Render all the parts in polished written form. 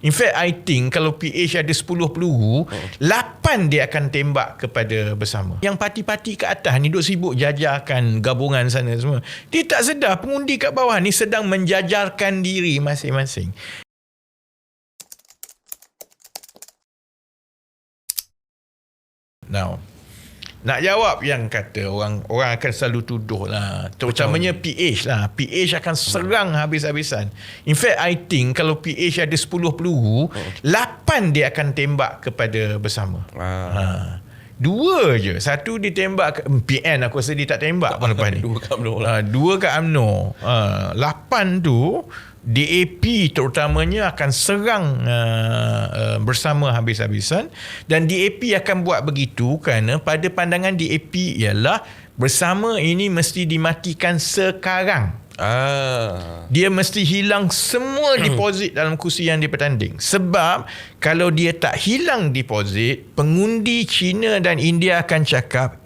In fact, I think kalau PH ada 10 peluru, 8 dia akan tembak kepada bersama. Yang parti-parti kat atas ni duk sibuk jajarkan gabungan sana semua. Dia tak sedar pengundi kat bawah ni sedang menjajarkan diri masing-masing. Now, nak jawab yang kata orang akan selalu tuduh lah, terutamanya PH lah. PH akan serang habis-habisan. In fact, I think kalau PH ada 10 peluru, 8 dia akan tembak kepada bersama. 2 je. Satu ditembak PN, aku rasa dia tak tembak pun lepas ni. 2 kat UMNO lah. 2 kat UMNO. 8 tu DAP terutamanya akan serang bersama habis-habisan, dan DAP akan buat begitu kerana pada pandangan DAP ialah bersama ini mesti dimatikan sekarang. Dia mesti hilang semua deposit dalam kursi yang dia bertanding. Sebab kalau dia tak hilang deposit, pengundi China dan India akan cakap,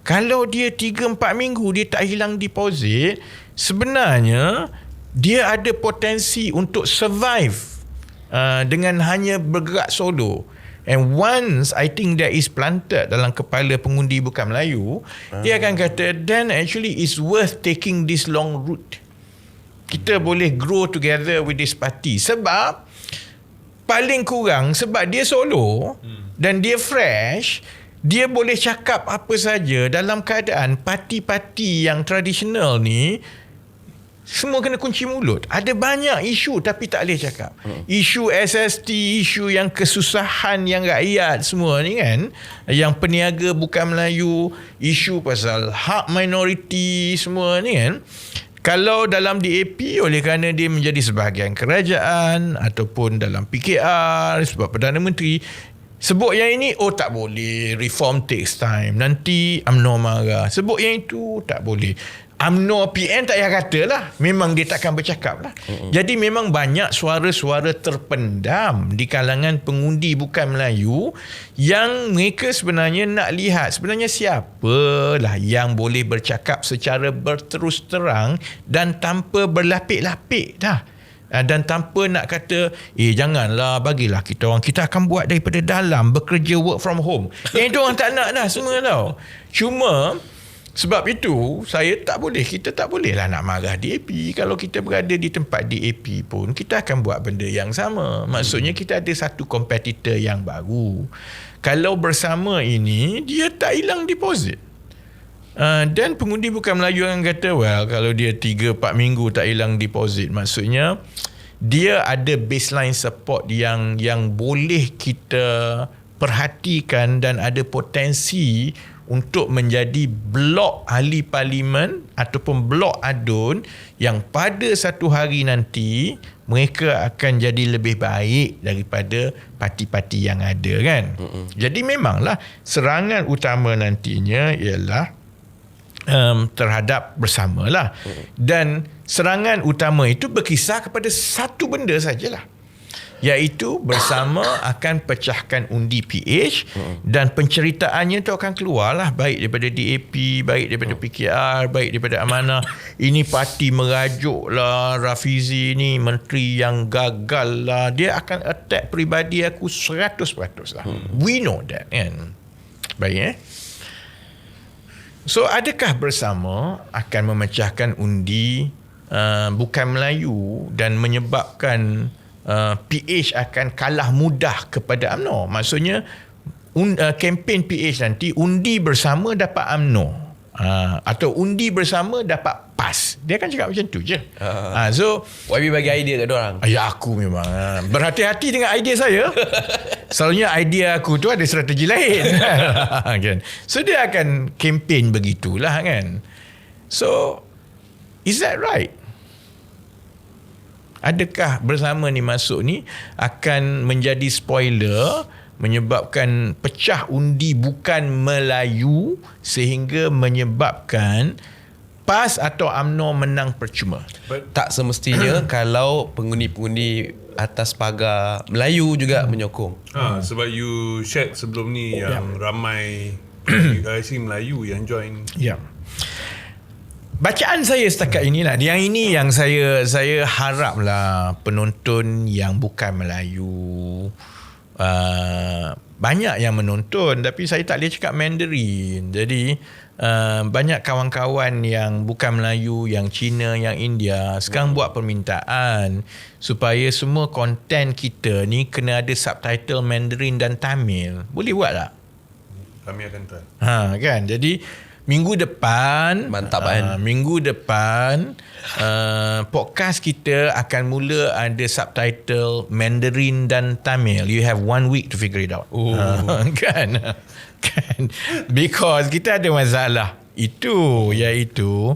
kalau dia 3-4 minggu dia tak hilang deposit, sebenarnya dia ada potensi untuk survive dengan hanya bergerak solo. And once I think that is planted dalam kepala pengundi bukan Melayu, dia akan kata, then actually it's worth taking this long route. Kita boleh grow together with this party. Sebab paling kurang, sebab dia solo dan dia fresh, dia boleh cakap apa saja dalam keadaan parti-parti yang tradisional ni semua kena kunci mulut. Ada banyak isu tapi tak boleh cakap. Isu SST, isu yang kesusahan yang rakyat semua ni kan, yang peniaga bukan Melayu, isu pasal hak minoriti semua ni kan. Kalau dalam DAP, oleh kerana dia menjadi sebahagian kerajaan ataupun dalam PKR sebab Perdana Menteri, sebut yang ini, tak boleh, reform takes time, nanti UMNO marah. Sebut yang itu, tak boleh. UMNO PN tak payah kata lah, memang dia takkan bercakap lah. Jadi memang banyak suara-suara terpendam di kalangan pengundi bukan Melayu yang mereka sebenarnya nak lihat sebenarnya siapalah yang boleh bercakap secara berterus terang dan tanpa berlapik-lapik dah. Dan tanpa nak kata janganlah, bagilah kita orang, kita akan buat daripada dalam, bekerja work from home. Yang itu orang tak nak dah semua tau. Cuma sebab itu kita tak boleh lah nak marah DAP. Kalau kita berada di tempat DAP pun, kita akan buat benda yang sama. Maksudnya kita ada satu kompetitor yang baru. Kalau bersama ini dia tak hilang deposit, dan pengundi bukan Melayu akan kata, kalau dia 3-4 minggu tak hilang deposit, maksudnya dia ada baseline support yang boleh kita perhatikan dan ada potensi untuk menjadi blok ahli parlimen ataupun blok adun yang pada satu hari nanti mereka akan jadi lebih baik daripada parti-parti yang ada kan. Jadi memanglah serangan utama nantinya ialah terhadap bersama lah. Dan serangan utama itu berkisar kepada satu benda sajalah, iaitu bersama akan pecahkan undi PH, dan penceritaannya tu akan keluar lah, baik daripada DAP, baik daripada PKR, baik daripada Amanah. Ini parti merajuk lah, Rafizi ni menteri yang gagal lah, dia akan attack peribadi aku 100% lah. We know that kan. Baik So adakah bersama akan memecahkan undi bukan Melayu dan menyebabkan PH akan kalah mudah kepada UMNO? Maksudnya kempen PH nanti undi bersama dapat UMNO, atau undi bersama dapat PAS. Dia akan cakap macam tu je. So YB bagi idea kat diorang. Aku memang berhati-hati dengan idea saya. Selalunya idea aku tu ada strategi lain. Kan? So dia akan kempen begitulah kan. So is that right? Adakah bersama ni masuk ni akan menjadi spoiler, menyebabkan pecah undi bukan Melayu sehingga menyebabkan PAS atau UMNO menang percuma? Tak semestinya kalau pengundi-pengundi atas pagar Melayu juga menyokong. Sebab you shared sebelum ni yang ramai IC Melayu yang join. Bacaan saya setakat inilah. Yang ini yang saya haraplah penonton yang bukan Melayu banyak yang menonton, tapi saya tak boleh cakap Mandarin. Jadi banyak kawan-kawan yang bukan Melayu, yang Cina, yang India sekarang buat permintaan supaya semua konten kita ni kena ada subtitle Mandarin dan Tamil. Boleh buat tak? Kami akan try. Kan. Jadi minggu depan, Mantap kan? Minggu depan podcast kita akan mula ada subtitle Mandarin dan Tamil. You have 1 week to figure it out. Kan? Because kita ada masalah itu, iaitu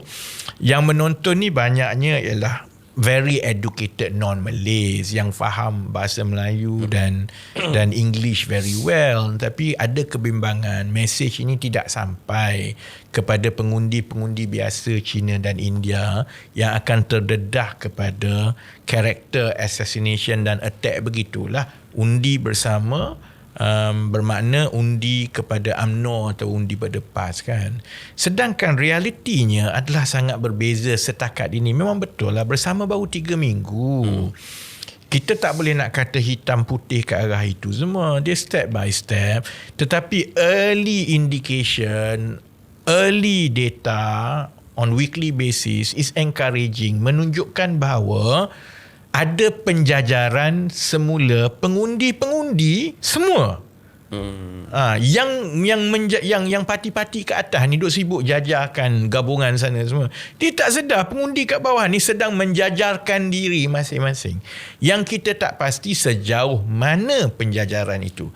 yang menonton ni banyaknya ialah very educated non-Malays yang faham bahasa Melayu dan English very well, tapi ada kebimbangan, mesej ini tidak sampai kepada pengundi-pengundi biasa Cina dan India yang akan terdedah kepada character assassination dan attack begitulah. Undi bersama bermakna undi kepada UMNO atau undi pada PAS kan. Sedangkan realitinya adalah sangat berbeza setakat ini. Memang betul lah, bersama baru 3 minggu. Kita tak boleh nak kata hitam putih ke arah itu semua. Dia step by step. Tetapi early indication, early data on weekly basis is encouraging, menunjukkan bahawa ada penjajaran semula pengundi-pengundi semua. Yang parti-parti ke atas ni duk sibuk jajarkan gabungan sana semua. Dia tak sedar pengundi kat bawah ni sedang menjajarkan diri masing-masing. Yang kita tak pasti sejauh mana penjajaran itu.